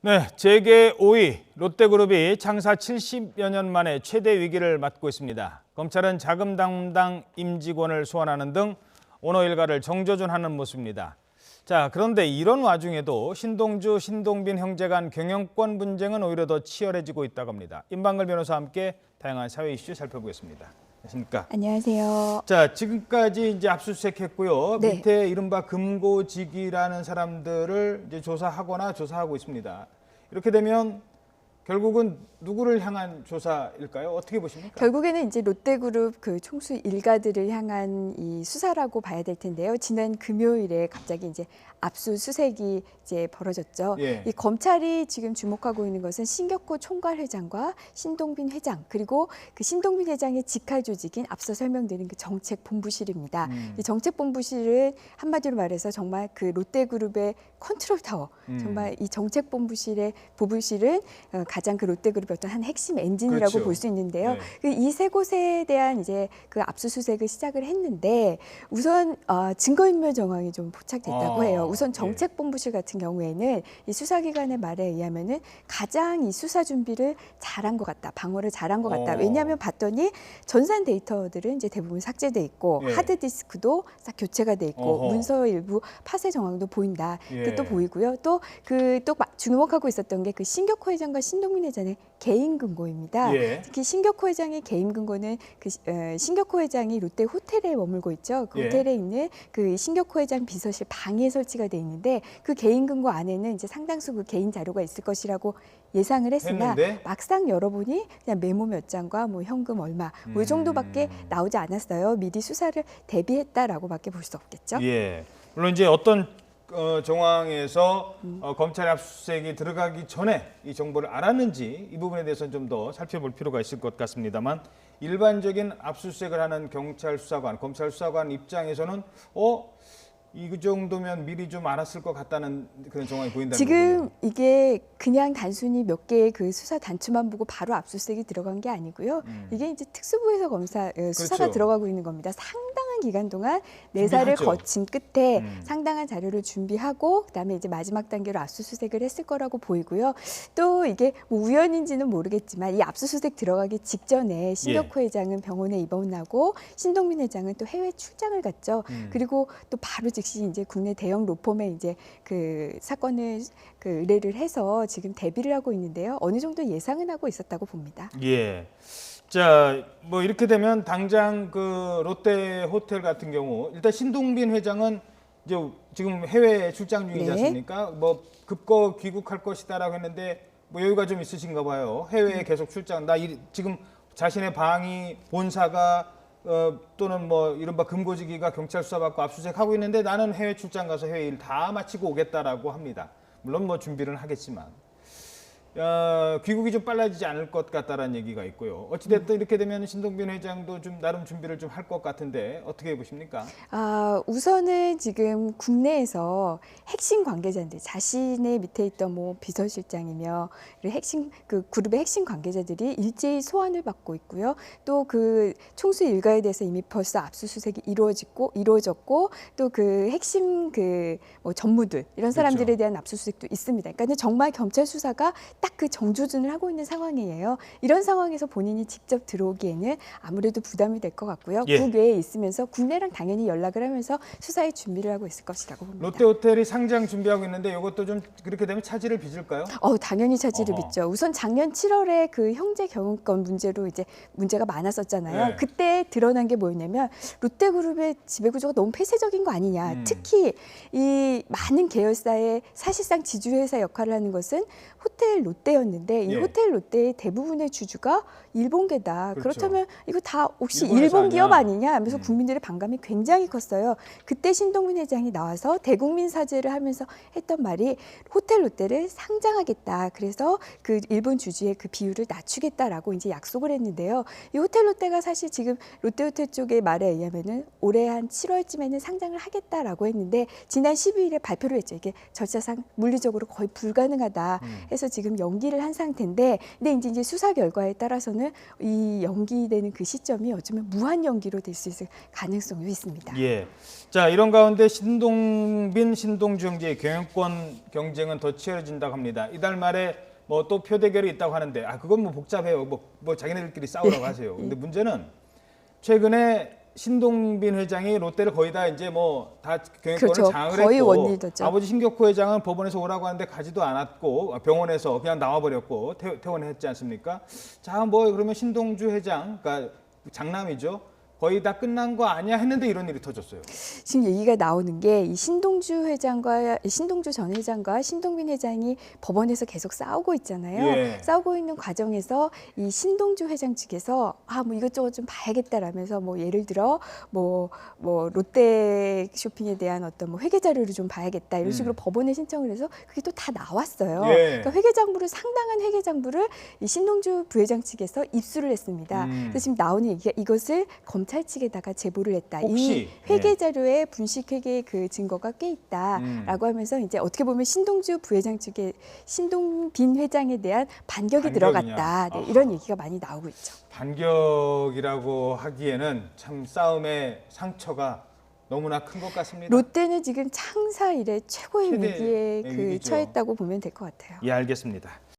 네, 재계 5위 롯데그룹이 창사 70여 년 만에 최대 위기를 맞고 있습니다. 검찰은 자금 담당 임직원을 소환하는 등 오너 일가를 정조준하는 모습입니다. 자, 그런데 이런 와중에도 신동주, 신동빈 형제 간 경영권 분쟁은 오히려 더 치열해지고 있다고 합니다. 임방글 변호사와 함께 다양한 사회 이슈 살펴보겠습니다. 안녕하십니까? 안녕하세요. 자, 지금까지 이제 압수수색했고요. 네. 밑에 이른바 금고직이라는 사람들을 이제 조사하거나 조사하고 있습니다. 이렇게 되면 결국은 누구를 향한 조사일까요? 어떻게 보십니까? 결국에는 이제 롯데그룹 그 총수 일가들을 향한 이 수사라고 봐야 될 텐데요. 지난 금요일에 갑자기 이제 압수수색이 이제 벌어졌죠. 예. 이 검찰이 지금 주목하고 있는 것은 신격호 총괄회장과 신동빈 회장, 그리고 그 신동빈 회장의 직할 조직인 앞서 설명드린 그 정책본부실입니다. 이 정책본부실은 한마디로 말해서 정말 그 롯데그룹의 컨트롤 타워, 정말 이 정책본부실의 보부실은 가장 그 롯데그룹의 어떤 한 핵심 엔진이라고 그렇죠. 볼 수 있는데요. 네. 이 세 곳에 대한 이제 그 압수수색을 시작을 했는데 우선 증거인멸 정황이 좀 포착됐다고 해요. 우선 정책본부실 같은 경우에는 이 수사기관의 말에 의하면은 가장 이 수사 준비를 잘한 것 같다, 방어를 잘한 것 같다. 왜냐하면 봤더니 전산 데이터들은 이제 대부분 삭제돼 있고 예. 하드디스크도 싹 교체가 돼 있고 어허. 문서 일부 파쇄 정황도 보인다. 예. 그게 또 보이고요. 또 주목하고 있었던 게 그 신격호 회장과 신동민 회장의 개인 금고입니다. 예. 특히 신격호 회장의 개인 금고는 신격호 회장이 롯데 호텔에 머물고 있죠. 그 예. 호텔에 있는 그 신격호 회장 비서실 방에 설치가 돼 있는데 그 개인 금고 안에는 이제 상당수 그 개인 자료가 있을 것이라고 예상을 했으나 했는데? 막상 열어보니 그냥 메모 몇 장과 뭐 현금 얼마 뭐 이 정도밖에 나오지 않았어요. 미리 수사를 대비했다라고밖에 볼 수 없겠죠. 예. 물론 이제 어떤 정황에서 검찰 압수수색이 들어가기 전에 이 정보를 알았는지 이 부분에 대해서는 좀 더 살펴볼 필요가 있을 것 같습니다만 일반적인 압수수색을 하는 경찰 수사관, 검찰 수사관 입장에서는 이 정도면 미리 좀 알았을 것 같다는 그런 정황이 보인다는 지금 거군요. 이게 그냥 단순히 몇 개의 그 수사 단추만 보고 바로 압수수색이 들어간 게 아니고요. 이게 이제 특수부에서 수사가 그렇죠. 들어가고 있는 겁니다. 상당한 기간 동안 내사를 준비하죠. 거친 끝에 상당한 자료를 준비하고 그다음에 이제 마지막 단계로 압수수색을 했을 거라고 보이고요. 또 이게 뭐 우연인지는 모르겠지만 이 압수수색 들어가기 직전에 신격호 회장은 병원에 입원하고 신동빈 회장은 또 해외 출장을 갔죠. 그리고 또 바로 즉시 이제 국내 대형 로펌에 이제 그 사건을 그 의뢰를 해서 지금 대비를 하고 있는데요. 어느 정도 예상은 하고 있었다고 봅니다. 예. 자, 뭐 이렇게 되면 당장 그 롯데 호텔 같은 경우 일단 신동빈 회장은 이제 지금 해외 출장 중이지 네. 않습니까? 뭐 급거 귀국할 것이다라고 했는데 뭐 여유가 좀 있으신가 봐요. 해외에 계속 출장. 지금 자신의 방이 본사가 또는 뭐 이른바 금고지기가 경찰 수사받고 압수수색하고 있는데 나는 해외 출장 가서 해외 일 다 마치고 오겠다라고 합니다. 물론 뭐 준비를 하겠지만 귀국이 좀 빨라지지 않을 것 같다라는 얘기가 있고요. 어찌됐든 이렇게 되면 신동빈 회장도 좀 나름 준비를 좀 할 것 같은데 어떻게 보십니까? 우선은 지금 국내에서 핵심 관계자들, 자신의 밑에 있던 뭐 비서실장이며 그 그룹의 핵심 관계자들이 일제히 소환을 받고 있고요. 또 그 총수 일가에 대해서 이미 벌써 압수수색이 이루어졌고 또 그 핵심 그 뭐 전무들 이런 사람들에 그렇죠. 대한 압수수색도 있습니다. 그러니까 정말 검찰 수사가 딱 그 정조준을 하고 있는 상황이에요. 이런 상황에서 본인이 직접 들어오기에는 아무래도 부담이 될 것 같고요. 예. 국외에 있으면서 국내랑 당연히 연락을 하면서 수사에 준비를 하고 있을 것이라고 봅니다. 롯데호텔이 상장 준비하고 있는데 이것도 좀 그렇게 되면 차질을 빚을까요? 당연히 차질을 어허. 빚죠. 우선 작년 7월에 그 형제 경영권 문제로 이제 문제가 많았었잖아요. 네. 그때 드러난 게 뭐였냐면 롯데그룹의 지배구조가 너무 폐쇄적인 거 아니냐. 특히 이 많은 계열사의 사실상 지주회사 역할을 하는 것은 호텔 롯데였는데 이 예. 호텔 롯데의 대부분의 주주가 일본계다. 그렇죠. 그렇다면 이거 다 혹시 일본 회사 일본 기업 아니야? 아니냐 하면서 국민들의 반감이 굉장히 컸어요. 그때 신동민 회장이 나와서 대국민 사죄를 하면서 했던 말이 호텔 롯데를 상장하겠다. 그래서 그 일본 주주의 그 비율을 낮추겠다라고 이제 약속을 했는데요. 이 호텔 롯데가 사실 지금 롯데호텔 쪽의 말에 의하면은 올해 한 7월쯤에는 상장을 하겠다라고 했는데 지난 12일에 발표를 했죠. 이게 절차상 물리적으로 거의 불가능하다 해서 지금 연기를 한 상태인데, 근데 이제 수사 결과에 따라서는 이 연기되는 그 시점이 어쩌면 무한 연기로 될 수 있을 가능성도 있습니다. 예. 자, 이런 가운데 신동빈, 신동주 형제의 경영권 경쟁은 더 치열해진다고 합니다. 이달 말에 뭐 또 표대결이 있다고 하는데, 그건 뭐 복잡해요. 뭐 자기네들끼리 싸우라고 하세요. 근데 문제는 최근에 신동빈 회장이 롯데를 거의 다 이제 뭐 다 경영권을 그렇죠. 장을 거의 했고, 원리더죠. 아버지 신격호 회장은 법원에서 오라고 하는데 가지도 않았고 병원에서 그냥 나와버렸고 퇴원했지 않습니까? 자, 뭐 그러면 신동주 회장, 그러니까 장남이죠. 거의 다 끝난 거 아니야 했는데 이런 일이 터졌어요. 지금 얘기가 나오는 게 이 신동주 전 회장과 신동빈 회장이 법원에서 계속 싸우고 있잖아요. 예. 싸우고 있는 과정에서 이 신동주 회장 측에서 뭐 이것저것 좀 봐야겠다라면서 뭐 예를 들어 뭐 롯데 쇼핑에 대한 어떤 뭐 회계 자료를 좀 봐야겠다 이런 식으로 법원에 신청을 해서 그게 또 다 나왔어요. 예. 그러니까 상당한 회계 장부를 이 신동주 부회장 측에서 입수를 했습니다. 그래서 지금 나오는 얘기가 이것을 검찰 측에다가 제보를 했다. 혹시, 이 회계 자료에 분식 회계 그 증거가 꽤 있다라고 하면서 이제 어떻게 보면 신동주 부회장 측에 신동빈 회장에 대한 반격이 반격이냐. 들어갔다. 네, 이런 얘기가 많이 나오고 있죠. 반격이라고 하기에는 참 싸움의 상처가 너무나 큰 것 같습니다. 롯데는 지금 창사 이래 최고의 최대 위기에 위기죠. 처했다고 보면 될 것 같아요. 예, 알겠습니다.